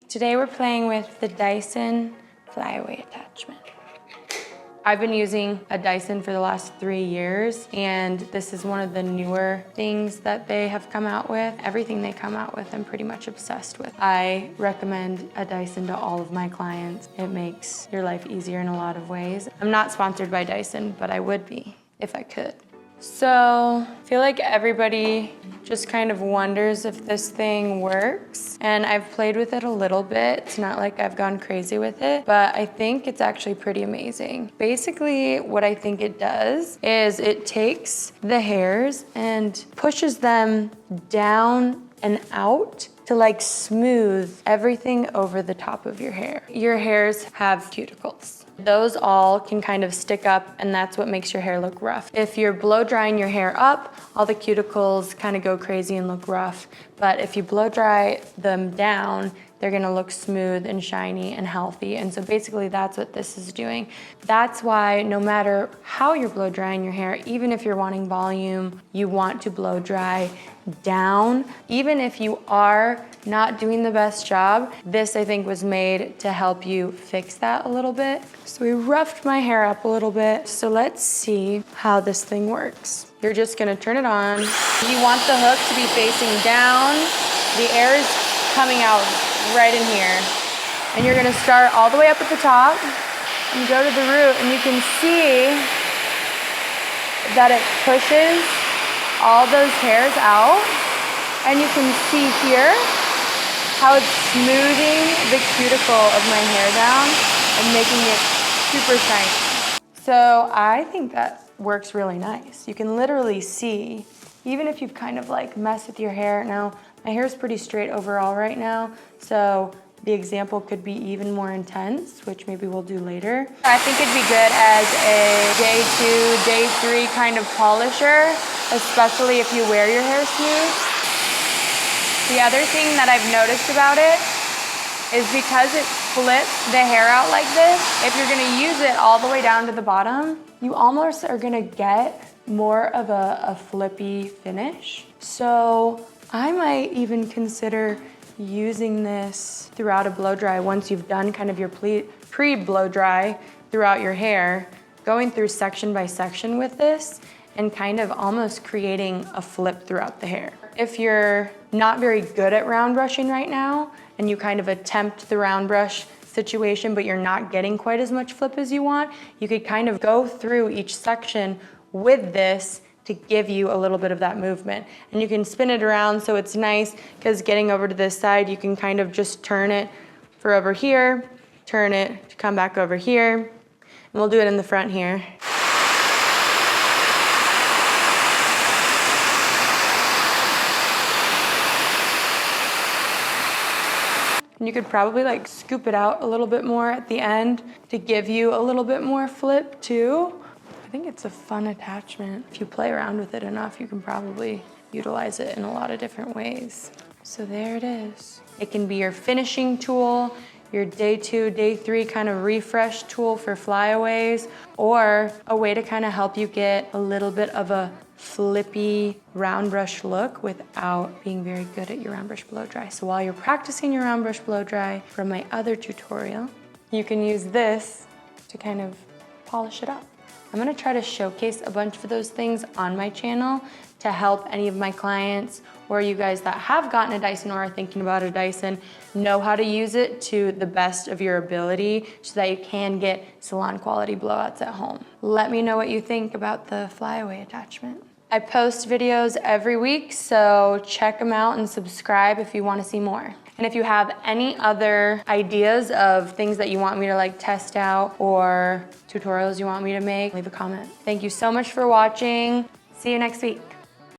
Today we're playing with the Dyson Flyaway Attachment. I've been using a Dyson for the last 3 years, and this is one of the newer things that they have come out with. Everything they come out with, I'm pretty much obsessed with. I recommend a Dyson to all of my clients. It makes your life easier in a lot of ways. I'm not sponsored by Dyson, but I would be if I could. So I feel like everybody just kind of wonders if this thing works, and I've played with it a little bit. It's not like I've gone crazy with it, but I think it's actually pretty amazing. Basically, what I think it does is it takes the hairs and pushes them down and out to like smooth everything over the top of your hair. Your hairs have cuticles. Those all can kind of stick up, and that's what makes your hair look rough. If you're blow drying your hair up, all the cuticles kind of go crazy and look rough. But if you blow dry them down, they're gonna look smooth and shiny and healthy. And so basically that's what this is doing. That's why no matter how you're blow drying your hair, even if you're wanting volume, you want to blow dry down. Even if you are not doing the best job, this I think was made to help you fix that a little bit. So we roughed my hair up a little bit. So let's see how this thing works. You're just gonna turn it on. You want the hook to be facing down. The air is coming out right in here. And you're gonna start all the way up at the top and go to the root, and you can see that it pushes all those hairs out. And you can see here how it's smoothing the cuticle of my hair down and making it super shiny. So I think that works really nice. You can literally see, even if you've kind of like messed with your hair. Now, my hair is pretty straight overall right now, so the example could be even more intense, which maybe we'll do later. I think it'd be good as a day 2, day 3 kind of polisher, especially if you wear your hair smooth. The other thing that I've noticed about it is because it flips the hair out like this, if you're gonna use it all the way down to the bottom, you almost are gonna get more of a flippy finish. So I might even consider using this throughout a blow dry once you've done kind of your pre-blow dry throughout your hair, going through section by section with this and kind of almost creating a flip throughout the hair. If you're not very good at round brushing right now and you kind of attempt the round brush situation but you're not getting quite as much flip as you want, you could kind of go through each section with this to give you a little bit of that movement. And you can spin it around so it's nice, because getting over to this side, you can kind of just turn it for over here, turn it to come back over here. And we'll do it in the front here. And you could probably like scoop it out a little bit more at the end to give you a little bit more flip too. I think it's a fun attachment. If you play around with it enough, you can probably utilize it in a lot of different ways. So there it is. It can be your finishing tool, your day 2, day 3 kind of refresh tool for flyaways, or a way to kind of help you get a little bit of a flippy round brush look without being very good at your round brush blow dry. So while you're practicing your round brush blow dry from my other tutorial, you can use this to kind of polish it up. I'm gonna try to showcase a bunch of those things on my channel to help any of my clients or you guys that have gotten a Dyson or are thinking about a Dyson know how to use it to the best of your ability so that you can get salon quality blowouts at home. Let me know what you think about the flyaway attachment. I post videos every week, so check them out and subscribe if you want to see more. And if you have any other ideas of things that you want me to like test out or tutorials you want me to make, leave a comment. Thank you so much for watching. See you next week.